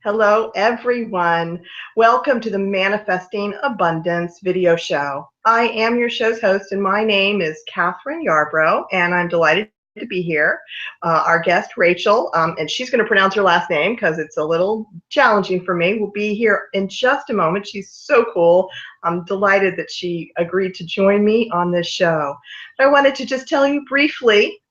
Hello, everyone. Welcome to the Manifesting Abundance video show. I am your show's host, and my name is Kathryn Yarborough, and I'm delighted to be here. Our guest, Rachel, and she's going to pronounce her last name because it's a little challenging for me, will be here in just a moment. She's so cool. I'm delighted that she agreed to join me on this show. I wanted to just tell you briefly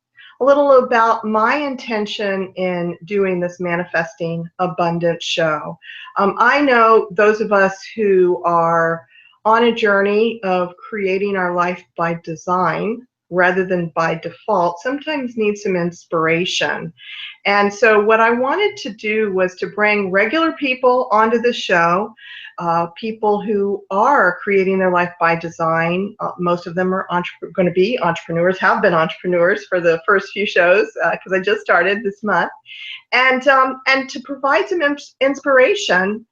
a little about my intention in doing this Manifesting Abundance show. I know those of us who are on a journey of creating our life by design rather than by default sometimes need some inspiration. And so what I wanted to do was to bring regular people onto the show, people who are creating their life by design. Most of them are going to be entrepreneurs, have been entrepreneurs for the first few shows because I just started this month, and to provide some inspiration,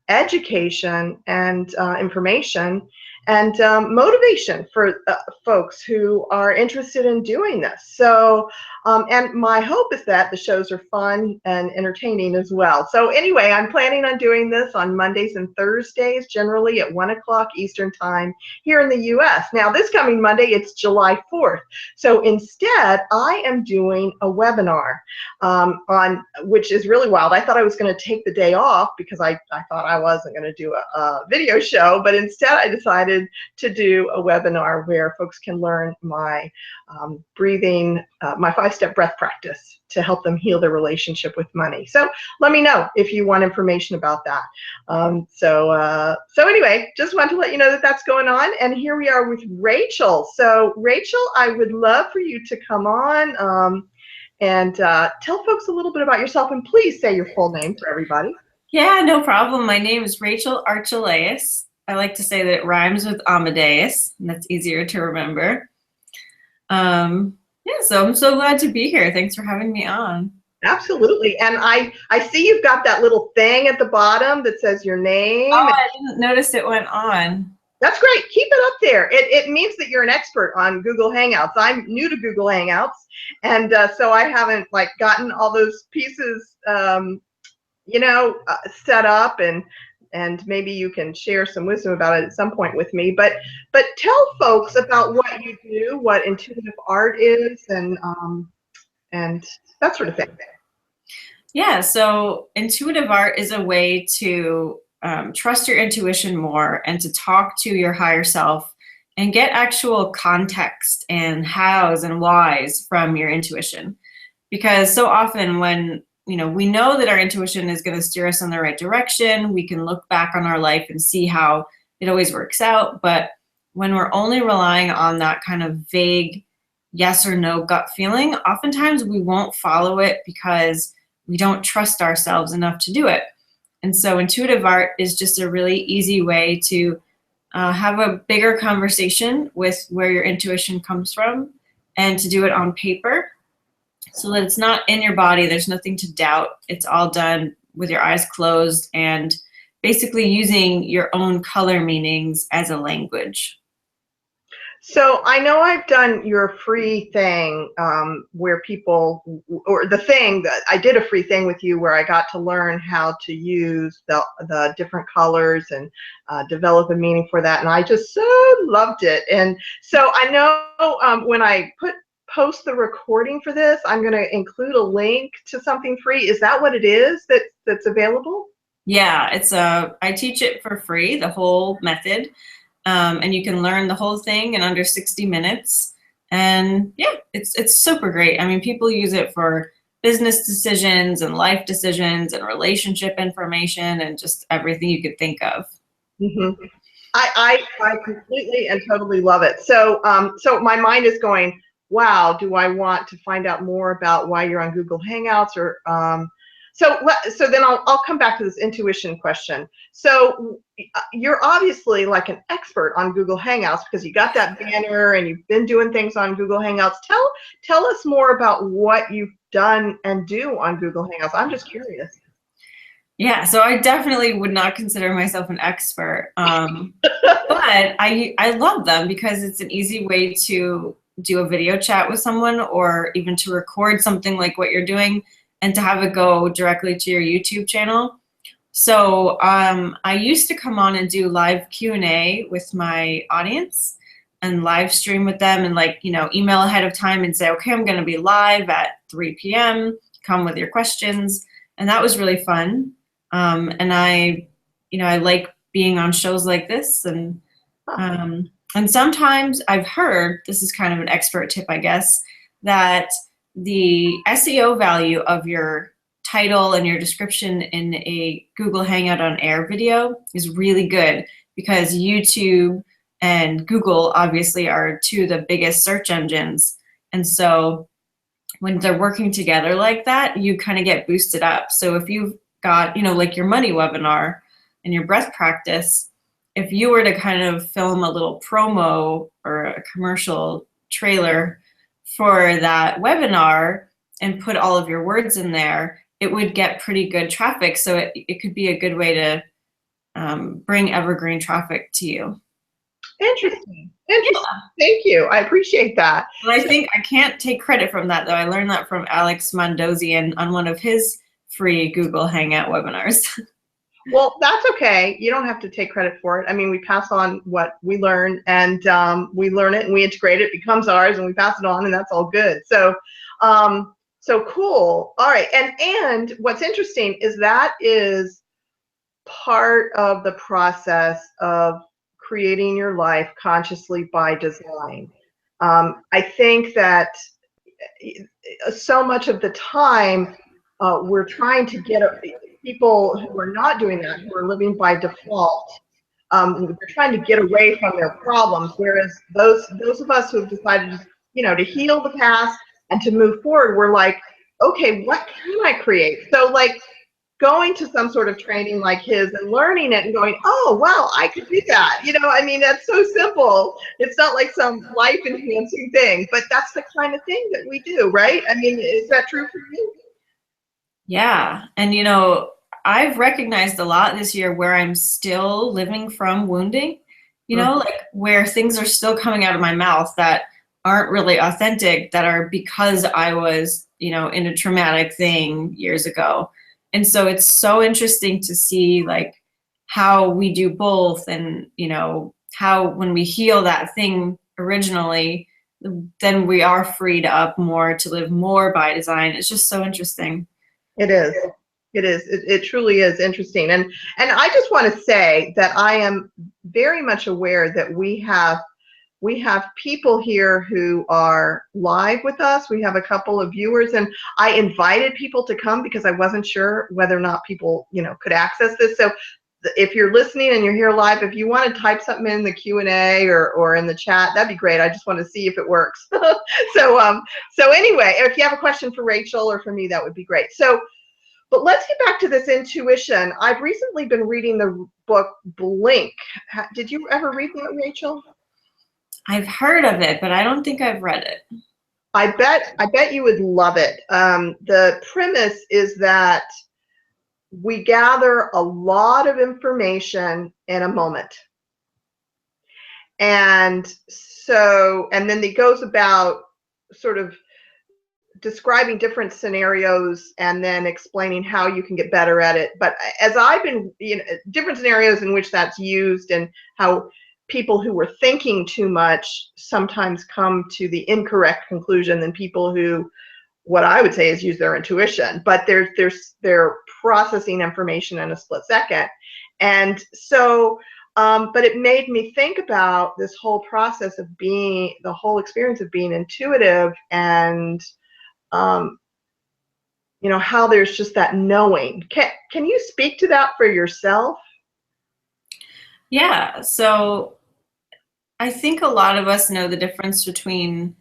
education, and information, and motivation for folks who are interested in doing this. So, and my hope is that the shows are fun and entertaining as well. So anyway, I'm planning on doing this on Mondays and Thursdays, generally at 1 o'clock Eastern Time here in the US. Now, this coming Monday, it's July 4th. So instead, I am doing a webinar on, which is really wild. I thought I was going to take the day off because I thought I wasn't going to do a video show, but instead I decided to do a webinar where folks can learn my breathing, my 5-step breath practice to help them heal their relationship with money. So let me know if you want information about that. So anyway, just wanted to let you know that that's going on. And here we are with Rachel. So Rachel, I would love for you to come on and tell folks a little bit about yourself, and please say your full name for everybody. Yeah, no problem. My name is Rachel Archelaus. I like to say that it rhymes with Amadeus, and that's easier to remember. Yeah, so I'm so glad to be here. Thanks for having me on. Absolutely. And I see you've got that little thing at the bottom that says your name. Oh, I didn't notice it went on. That's great. Keep it up there. It means that you're an expert on Google Hangouts. I'm new to Google Hangouts, and so I haven't gotten all those pieces set up, and maybe you can share some wisdom about it at some point with me. But tell folks about what you do, what intuitive art is, and that sort of thing. Yeah, so intuitive art is a way to trust your intuition more and to talk to your higher self and get actual context and hows and whys from your intuition. Because so often when we know that our intuition is going to steer us in the right direction, we can look back on our life and see how it always works out. But when we're only relying on that kind of vague yes or no gut feeling, oftentimes we won't follow it because we don't trust ourselves enough to do it. And so intuitive art is just a really easy way to have a bigger conversation with where your intuition comes from, and to do it on paper so that it's not in your body. There's nothing to doubt. It's all done with your eyes closed and basically using your own color meanings as a language. So I know I've done your free thing where people, or the thing that I did a free thing with you where I got to learn how to use the different colors and develop a meaning for that, and I just so loved it. And so I know when I post the recording for this, I'm going to include a link to something free. Is that what it is that's available? Yeah, I teach it for free, the whole method. And you can learn the whole thing in under 60 minutes. And yeah, it's super great. I mean, people use it for business decisions and life decisions and relationship information and just everything you could think of. Mm-hmm. I completely and totally love it. So so my mind is going, wow, do I want to find out more about why you're on Google Hangouts? Or so then I'll come back to this intuition question. So you're obviously like an expert on Google Hangouts because you got that banner and you've been doing things on Google Hangouts. Tell us more about what you've done and do on Google Hangouts. I'm just curious. Yeah, so I definitely would not consider myself an expert, but I love them because it's an easy way to do a video chat with someone, or even to record something like what you're doing and to have it go directly to your YouTube channel. So I used to come on and do live Q&A with my audience and live stream with them and like, email ahead of time and say, okay, I'm going to be live at 3 p.m. Come with your questions. And that was really fun. And I like being on shows like this. And sometimes I've heard, this is kind of an expert tip, I guess, that the SEO value of your title and your description in a Google Hangout on Air video is really good because YouTube and Google obviously are two of the biggest search engines. And so when they're working together like that, you kind of get boosted up. So if you've got, like your money webinar and your breath practice, if you were to kind of film a little promo or a commercial trailer for that webinar and put all of your words in there, it would get pretty good traffic. So it could be a good way to bring evergreen traffic to you. Interesting. Yeah. Thank you. I appreciate that. And I think I can't take credit from that, though. I learned that from Alex Mondosian on one of his free Google Hangout webinars. Well, that's okay. You don't have to take credit for it. I mean, we pass on what we learn, and we learn it and we integrate it, becomes ours, and we pass it on, and that's all good. So, so cool. All right. And what's interesting is that is part of the process of creating your life consciously by design. I think that so much of the time we're trying to get people who are not doing that, who are living by default, they're trying to get away from their problems, whereas those of us who have decided, to heal the past and to move forward, we're like, okay, what can I create? So like going to some sort of training like his and learning it and going, oh, wow, I could do that. I mean, that's so simple. It's not like some life enhancing thing, but that's the kind of thing that we do, right? I mean, is that true for you? Yeah. And, I've recognized a lot this year where I'm still living from wounding, like where things are still coming out of my mouth that aren't really authentic, that are because I was, in a traumatic thing years ago. And so it's so interesting to see like how we do both and, how when we heal that thing originally, then we are freed up more to live more by design. It's just so interesting. It is. It is. It truly is interesting. And I just want to say that I am very much aware that we have people here who are live with us. We have a couple of viewers, and I invited people to come because I wasn't sure whether or not people, could access this. So if you're listening and you're here live, if you want to type something in the Q&A or in the chat, that'd be great. I just want to see if it works. So anyway, if you have a question for Rachel or for me, that would be great. So, but let's get back to this intuition. I've recently been reading the book Blink. Did you ever read that, Rachel? I've heard of it, but I don't think I've read it. I bet you would love it. The premise is that we gather a lot of information in a moment. And then it goes about sort of describing different scenarios and then explaining how you can get better at it. But as I've been, different scenarios in which that's used and how people who were thinking too much sometimes come to the incorrect conclusion than people who, what I would say is use their intuition, but they're processing information in a split second. And so, but it made me think about this whole process of the whole experience of being intuitive and, how there's just that knowing. Can you speak to that for yourself? Yeah, so I think a lot of us know the difference between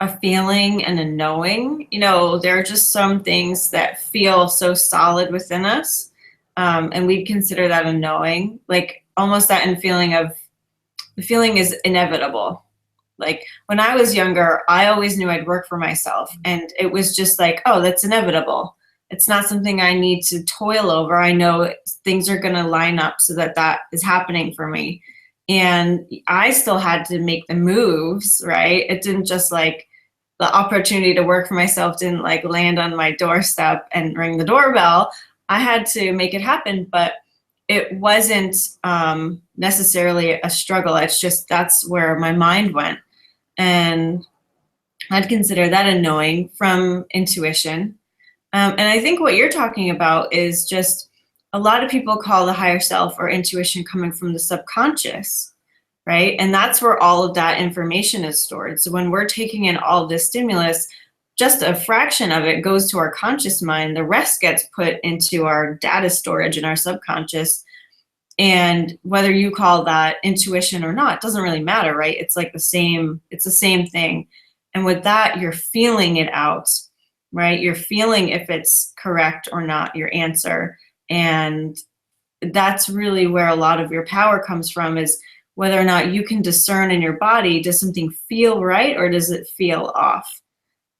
a feeling and a knowing. There are just some things that feel so solid within us, and we'd consider that a knowing, like almost that feeling of the feeling is inevitable. Like when I was younger, I always knew I'd work for myself, and it was just like, oh, that's inevitable. It's not something I need to toil over. I know things are going to line up so that is happening for me. And I still had to make the moves, right? It didn't just like the opportunity to work for myself didn't like land on my doorstep and ring the doorbell. I had to make it happen. But it wasn't necessarily a struggle. It's just that's where my mind went. And I'd consider that a knowing from intuition. And I think what you're talking about is just a lot of people call the higher self or intuition coming from the subconscious, right? And that's where all of that information is stored. So when we're taking in all of this stimulus, just a fraction of it goes to our conscious mind. The rest gets put into our data storage in our subconscious. And whether you call that intuition or not, doesn't really matter, right? It's like it's the same thing. And with that, you're feeling it out, right? You're feeling if it's correct or not, your answer. And that's really where a lot of your power comes from, is whether or not you can discern in your body, does something feel right or does it feel off?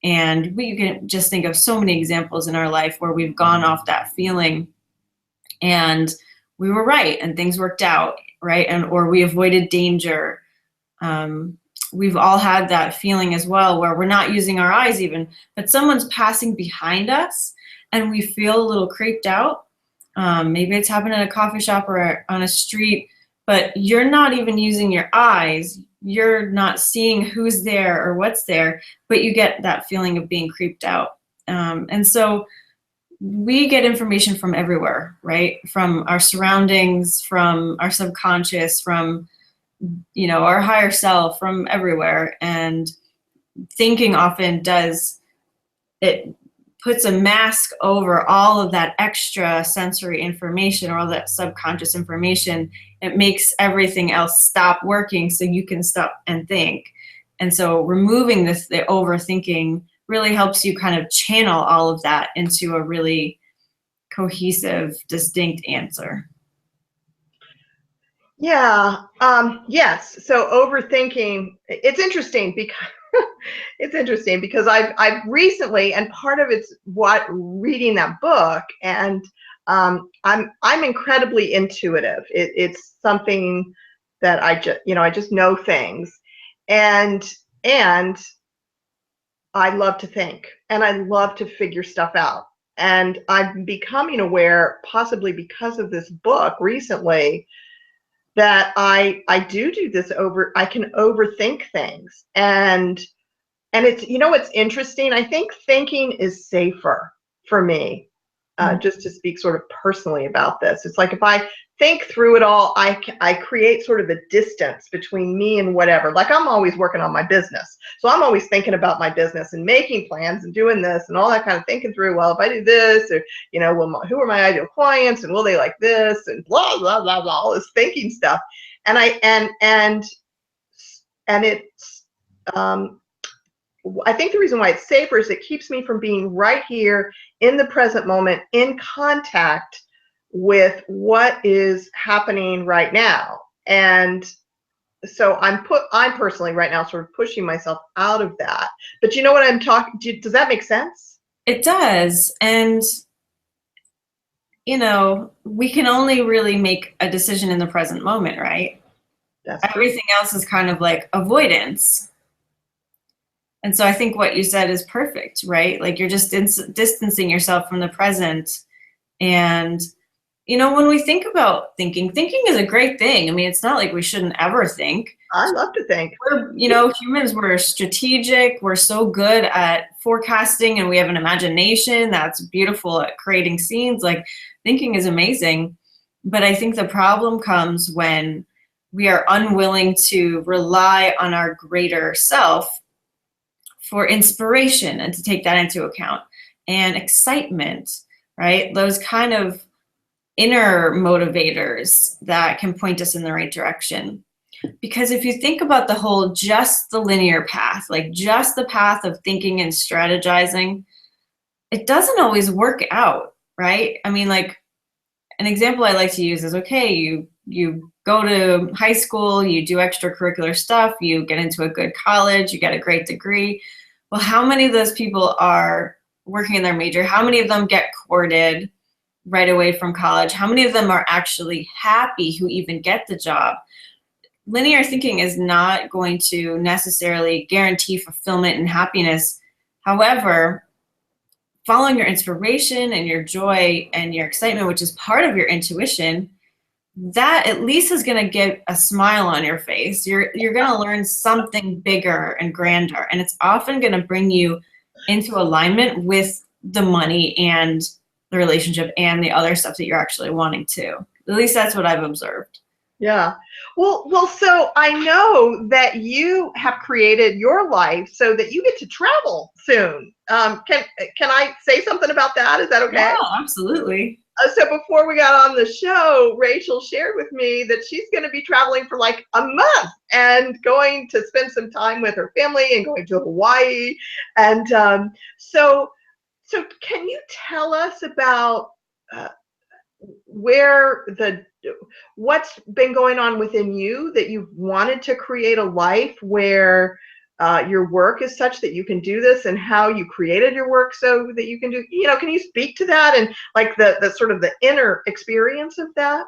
And we can just think of so many examples in our life where we've gone off that feeling and we were right and things worked out, right? And or we avoided danger. We've all had that feeling as well, where we're not using our eyes even, but someone's passing behind us and we feel a little creeped out. Maybe it's happened at a coffee shop or on a street, but you're not even using your eyes. You're not seeing who's there or what's there, but you get that feeling of being creeped out. And so we get information from everywhere, right? From our surroundings, from our subconscious, from, you know, our higher self, from everywhere. And thinking often it puts a mask over all of that extra sensory information or all that subconscious information. It makes everything else stop working so you can stop and think. And so removing the overthinking really helps you kind of channel all of that into a really cohesive, distinct answer. Yeah. Yes. So overthinking, it's interesting because I've recently, and part of it's what reading that book, and I'm incredibly intuitive. It's something that I just know things, and I love to think and I love to figure stuff out. And I'm becoming aware, possibly because of this book recently, that I do this I can overthink things. And it's, it's interesting. I think thinking is safer for me, just to speak sort of personally about this. It's like if I think through it all, I create sort of a distance between me and whatever. Like I'm always working on my business. So I'm always thinking about my business and making plans and doing this and all that kind of thinking through, well, if I do this, or, who are my ideal clients and will they like this and blah, blah, blah, blah, all this thinking stuff. And it's, I think the reason why it's safer is it keeps me from being right here in the present moment, in contact with what is happening right now. And so I'm personally right now sort of pushing myself out of that. But you know what I'm talking, does that make sense? It does. And, we can only really make a decision in the present moment, right? Everything else is kind of like avoidance. And so I think what you said is perfect, right? Like you're just distancing yourself from the present. And, when we think about thinking is a great thing. I mean, it's not like we shouldn't ever think. I love to think. We're, humans, we're strategic. We're so good at forecasting and we have an imagination that's beautiful at creating scenes. Like thinking is amazing. But I think the problem comes when we are unwilling to rely on our greater self for inspiration and to take that into account, and excitement, right? Those kind of inner motivators that can point us in the right direction. Because if you think about just the linear path, like just the path of thinking and strategizing, it doesn't always work out, right? I mean, like an example I like to use is, okay, you go to high school, you do extracurricular stuff, you get into a good college, you get a great degree. Well, how many of those people are working in their major? How many of them get courted right away from college? How many of them are actually happy who even get the job? Linear thinking is not going to necessarily guarantee fulfillment and happiness. However, following your inspiration and your joy and your excitement, which is part of your intuition, that at least is going to get a smile on your face. You're going to learn something bigger and grander, and it's often going to bring you into alignment with the money and the relationship and the other stuff that you're actually wanting to. At least that's what I've observed. Yeah. Well, so I know that you have created your life so that you get to travel soon. Can I say something about that? Is that okay? Yeah, absolutely. So before we got on the show, Rachel shared with me that she's going to be traveling for like a month and going to spend some time with her family and going to Hawaii. And so can you tell us about uh, what's been going on within you that you've wanted to create a life where your work is such that you can do this, and how you created your work so that you can do, can you speak to that and like the sort of the inner experience of that?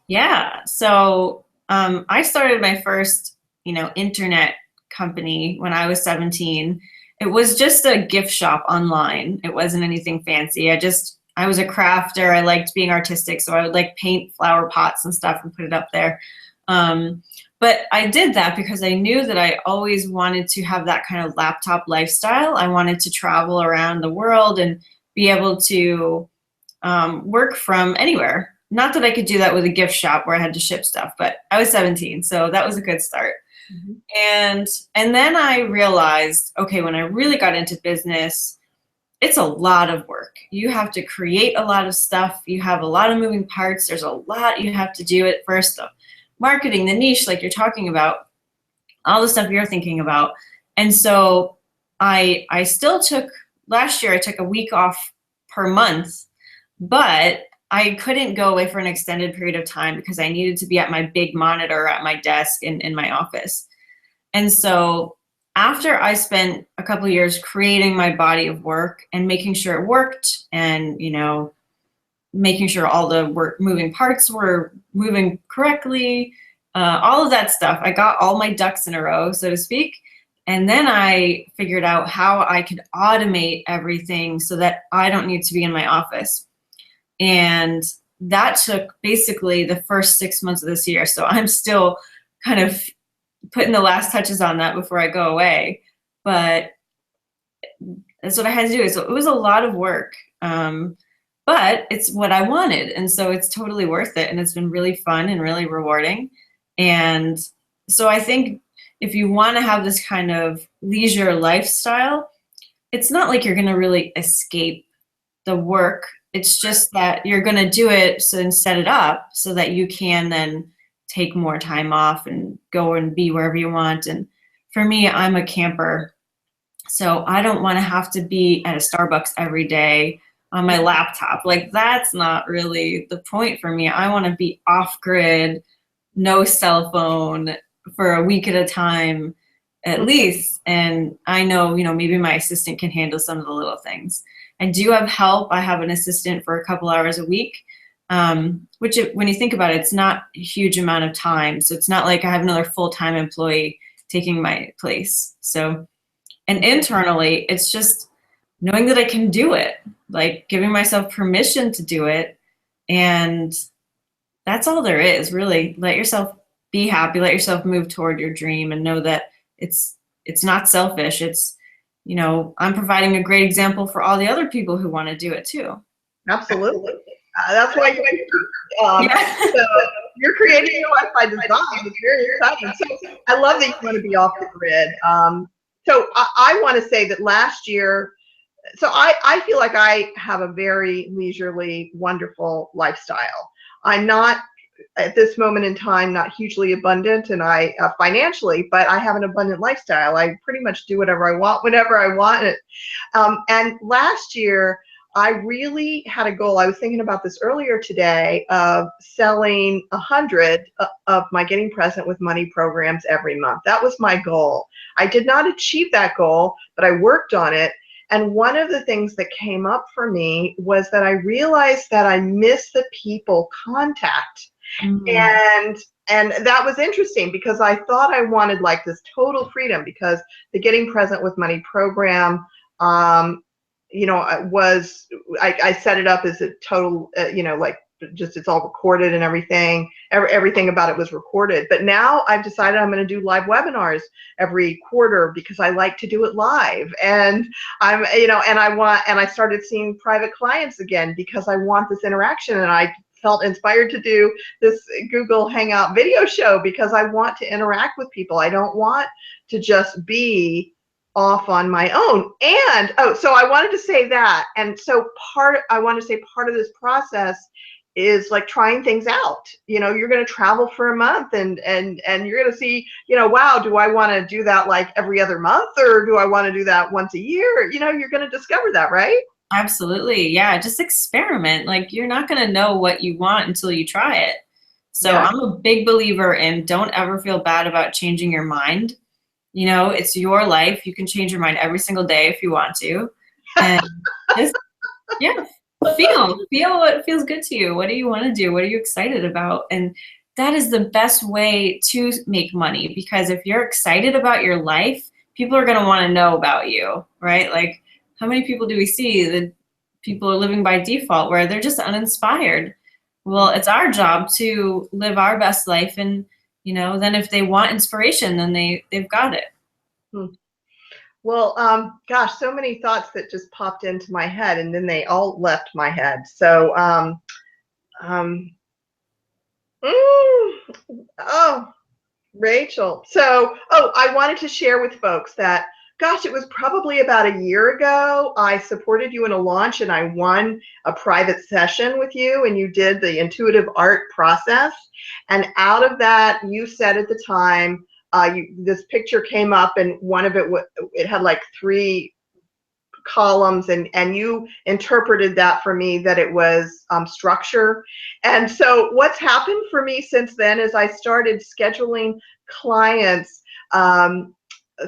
Yeah. So I started my first, internet company when I was 17. It was just a gift shop online. It wasn't anything fancy. I was a crafter. I liked being artistic, so I would like paint flower pots and stuff and put it up there. But I did that because I knew that I always wanted to have that kind of laptop lifestyle. I wanted to travel around the world and be able to work from anywhere. Not that I could do that with a gift shop where I had to ship stuff, but I was 17, so that was a good start. Mm-hmm. And then I realized, okay, when I really got into business, it's a lot of work. You have to create a lot of stuff. You have a lot of moving parts. There's a lot you have to do at first. The marketing, the niche, like you're talking about, all the stuff you're thinking about. And so I still last year I took a week off per month, but I couldn't go away for an extended period of time because I needed to be at my big monitor at my desk in my office. And so after I spent a couple of years creating my body of work and making sure it worked, and making sure all the moving parts were moving correctly, all of that stuff, I got all my ducks in a row, so to speak. And then I figured out how I could automate everything so that I don't need to be in my office. And that took basically the first 6 months of this year. So I'm still kind of putting the last touches on that before I go away. But that's what I had to do. So it was a lot of work, but it's what I wanted. And so it's totally worth it. And it's been really fun and really rewarding. And so I think if you want to have this kind of leisure lifestyle, it's not like you're going to really escape the work. It's just that you're going to do it and set it up so that you can then take more time off and go and be wherever you want. And for me, I'm a camper, so I don't want to have to be at a Starbucks every day on my laptop. Like, that's not really the point for me. I want to be off grid, no cell phone for a week at a time at least. And I know, maybe my assistant can handle some of the little things. I do have help. I have an assistant for a couple hours a week, which when you think about it, it's not a huge amount of time. So it's not like I have another full-time employee taking my place. So, and internally, it's just knowing that I can do it, like giving myself permission to do it. And that's all there is, really. Let yourself be happy, let yourself move toward your dream, and know that it's not selfish. It's, I'm providing a great example for all the other people who want to do it too. Absolutely. That's why so you're creating your life by design. It's very exciting. So I love that you want to be off the grid. So I want to say that last year, so I feel like I have a very leisurely, wonderful lifestyle. I'm not, at this moment in time, not hugely abundant, and I financially, but I have an abundant lifestyle. I pretty much do whatever I want, whenever I want it. And last year, I really had a goal. I was thinking about this earlier today, of selling 100 of my Getting Present with Money programs every month. That was my goal. I did not achieve that goal, but I worked on it. And one of the things that came up for me was that I realized that I miss the people contact. Mm-hmm. And that was interesting because I thought I wanted like this total freedom, because the Getting Present with Money program, I set it up as a total, like just, it's all recorded and everything. Everything about it was recorded. But now I've decided I'm going to do live webinars every quarter because I like to do it live. And I'm, and I started seeing private clients again because I want this interaction, and I felt inspired to do this Google Hangout video show because I want to interact with people. I don't want to just be off on my own. And so I wanted to say that. And so I want to say part of this process is like trying things out. You're going to travel for a month, and you're going to see, wow, do I want to do that like every other month, or do I want to do that once a year? You're going to discover that, right? Absolutely. Yeah. Just experiment. Like, you're not going to know what you want until you try it. So Yeah. I'm a big believer in don't ever feel bad about changing your mind. It's your life. You can change your mind every single day if you want to. And just, yeah, feel what feels good to you. What do you want to do? What are you excited about? And that is the best way to make money, because if you're excited about your life, people are going to want to know about you, right? Like, how many people do we see that people are living by default where they're just uninspired? Well, it's our job to live our best life, and then if they want inspiration, then they've got it. Well, gosh, so many thoughts that just popped into my head, and then they all left my head. So, Rachel. So, I wanted to share with folks that, gosh, it was probably about a year ago. I supported you in a launch, and I won a private session with you, and you did the intuitive art process. And out of that, you said at the time, this picture came up, and one of it had like 3 columns, and you interpreted that for me that it was structure. And so what's happened for me since then is I started scheduling clients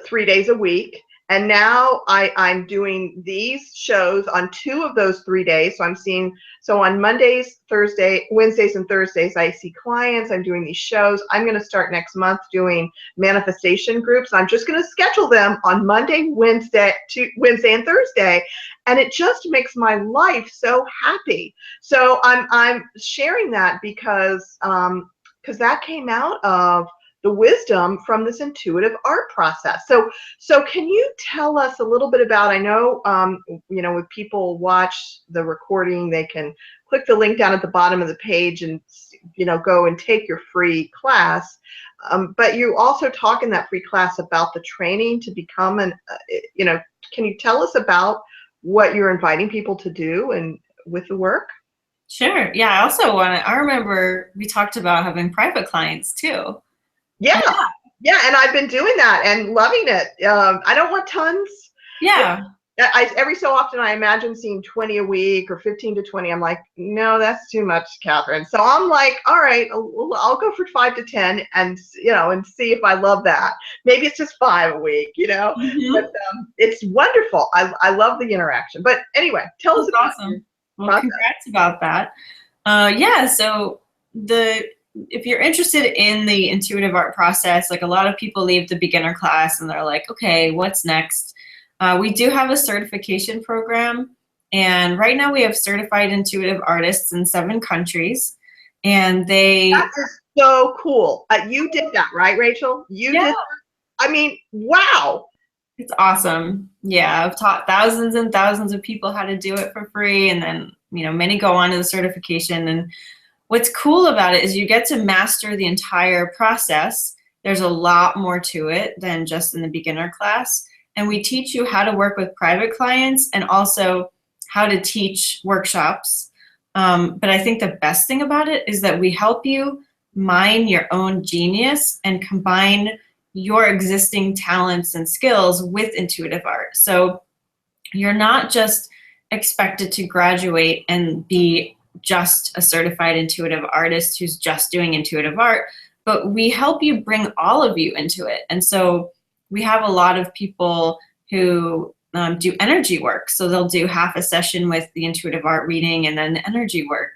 3 days a week. And now I'm doing these shows on 2 of those 3 days. So on Mondays, Wednesdays, and Thursdays, I see clients. I'm doing these shows. I'm going to start next month doing manifestation groups. I'm just going to schedule them on Monday, Wednesday, and Thursday. And it just makes my life so happy. So I'm sharing that because that came out of the wisdom from this intuitive art process. So can you tell us a little bit about, I know, when people watch the recording, they can click the link down at the bottom of the page and, go and take your free class. But you also talk in that free class about the training to become can you tell us about what you're inviting people to do and with the work? Sure. Yeah. I remember we talked about having private clients too. Yeah. And I've been doing that and loving it. I don't want tons. Yeah. Every so often I imagine seeing 20 a week or 15 to 20. I'm like, no, that's too much, Kathryn. So I'm like, all right, I'll go for 5 to 10 and see if I love that. Maybe it's just 5 a week, Mm-hmm. but it's wonderful. I love the interaction. But anyway, tell us about awesome. Well, congrats about that. So if you're interested in the intuitive art process, like a lot of people leave the beginner class and they're like, okay, what's next? We do have a certification program, and right now we have certified intuitive artists in 7 countries, and that is so cool. You did that, right, Rachel? You did that? I mean, wow. It's awesome. Yeah, I've taught thousands and thousands of people how to do it for free, and then many go on to the certification. And what's cool about it is you get to master the entire process. There's a lot more to it than just in the beginner class. And we teach you how to work with private clients and also how to teach workshops. But I think the best thing about it is that we help you mine your own genius and combine your existing talents and skills with intuitive art. So you're not just expected to graduate and be just a certified intuitive artist who's just doing intuitive art, but we help you bring all of you into it. And so we have a lot of people who do energy work. So they'll do half a session with the intuitive art reading and then the energy work.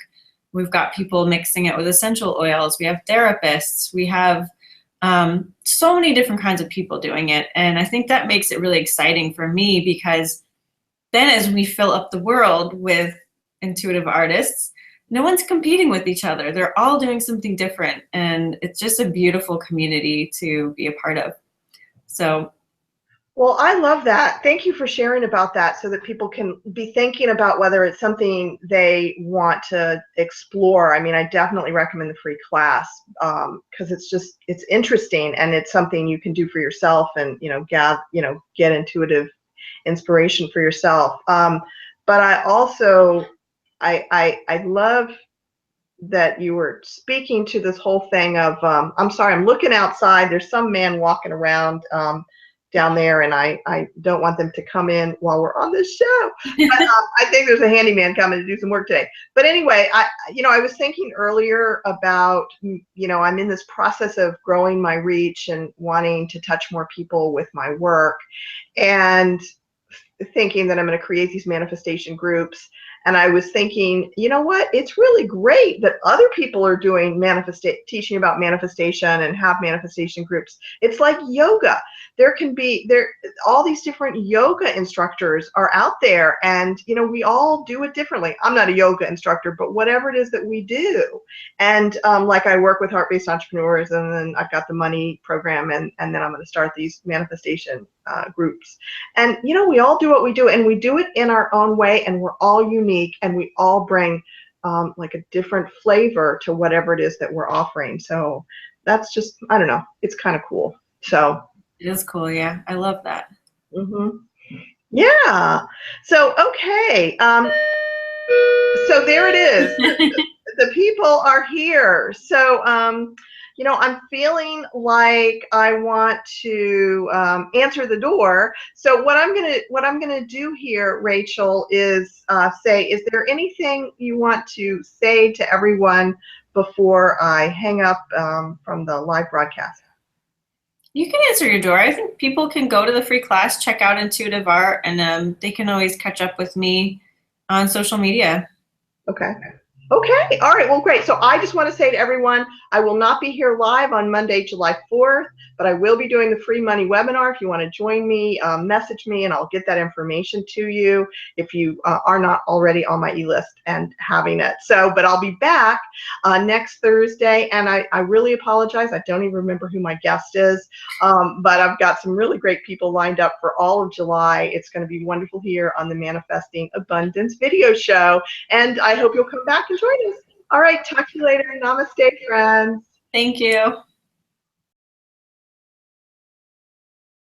We've got people mixing it with essential oils. We have therapists. We have so many different kinds of people doing it. And I think that makes it really exciting for me, because then as we fill up the world with intuitive artists, no one's competing with each other. They're all doing something different, and it's just a beautiful community to be a part of. So Well, I love that. Thank you for sharing about that so that people can be thinking about whether it's something they want to explore. I mean, I definitely recommend the free class because it's interesting and it's something you can do for yourself and, get intuitive inspiration for yourself. But I also, I love that you were speaking to this whole thing of, I'm sorry, I'm looking outside. There's some man walking around down there, and I don't want them to come in while we're on this show. But I think there's a handyman coming to do some work today. But anyway, I was thinking earlier about, I'm in this process of growing my reach and wanting to touch more people with my work, and thinking that I'm going to create these manifestation groups. And I was thinking, you know what? It's really great that other people are doing teaching about manifestation and have manifestation groups. It's like yoga. All these different yoga instructors are out there, and we all do it differently. I'm not a yoga instructor, but whatever it is that we do, and like I work with heart-based entrepreneurs, and then I've got the money program, and then I'm going to start these manifestation groups. And we all do what we do, and we do it in our own way, and we're all unique, and we all bring like a different flavor to whatever it is that we're offering. So that's just, I don't know, it's kind of cool. So it is cool. Yeah, I love that. Yeah. So okay. So there it is. The people are here. So I'm feeling like I want to answer the door. So what I'm gonna do here, Rachel, is say, is there anything you want to say to everyone before I hang up from the live broadcast? You can answer your door. I think people can go to the free class, check out Intuitive Art, and they can always catch up with me on social media. Okay. Okay. All right. Well, great. So I just want to say to everyone, I will not be here live on Monday, July 4th, but I will be doing the free money webinar. If you want to join me, message me and I'll get that information to you if you are not already on my e-list and having it. So, but I'll be back next Thursday, and I really apologize. I don't even remember who my guest is, but I've got some really great people lined up for all of July. It's going to be wonderful here on the Manifesting Abundance video show, and I hope you'll come back and join us. All right, talk to you later. Namaste, friends. Thank you.